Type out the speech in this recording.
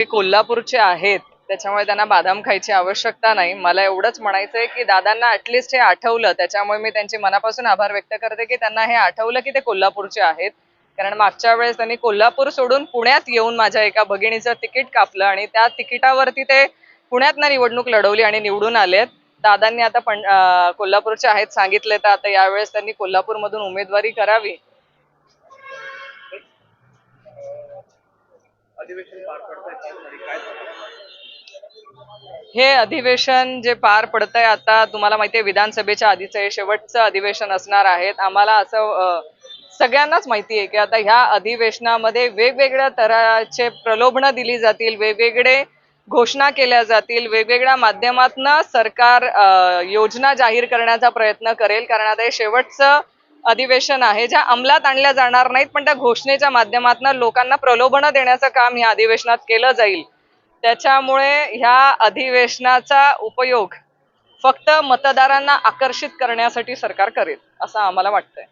ते कोल्हापूरचे आहेत त्याच्यामुळे त्यांना बादाम खायची आवश्यकता नाही. मला एवढंच म्हणायचंय की दादांना ऍटलिस्ट हे आठवलं, त्याच्यामुळे मी त्यांचे मनापासून आभार व्यक्त करते की त्यांना हे आठवलं की ते कोल्हापूरचे आहेत. कारण मागच्या वेळेस त्यांनी कोल्हापूर सोडून पुण्यात येऊन माझ्या एका भगिनीचं तिकीट कापलं आणि त्या तिकिटावरती ते पुण्यातनं निवडणूक लढवली आणि निवडून आलेत. दादांनी आता कोल्हापूरचे आहेत सांगितले, तर आता यावेळेस त्यांनी कोल्हापूरमधून उमेदवारी करावी. हे अधिवेशन जे पार पडतंय आता, तुम्हाला माहितीये विधानसभेच्या आधीचं हे शेवटचं अधिवेशन असणार आहे. आम्हाला असं सगळ्यांनाच माहितीये की आता ह्या अधिवेशनामध्ये वेगवेगळ्या तऱ्हाचे प्रलोभनं दिली जातील, वेगवेगळे घोषणा केल्या जातील, वेगवेगळ्या माध्यमातनं सरकार योजना जाहीर करण्याचा प्रयत्न करेल. कारण आता हे शेवटचं अधिवेशन आहे, ज्या अंमलात आणल्या जाणार नाहीत, पण त्या घोषणेच्या माध्यमातून लोकांना प्रलोभनं देण्याचं काम या अधिवेशनात केलं जाईल. त्याच्यामुळे ह्या अधिवेशनाचा उपयोग फक्त मतदारांना आकर्षित करण्यासाठी सरकार करेल असं आम्हाला वाटतंय.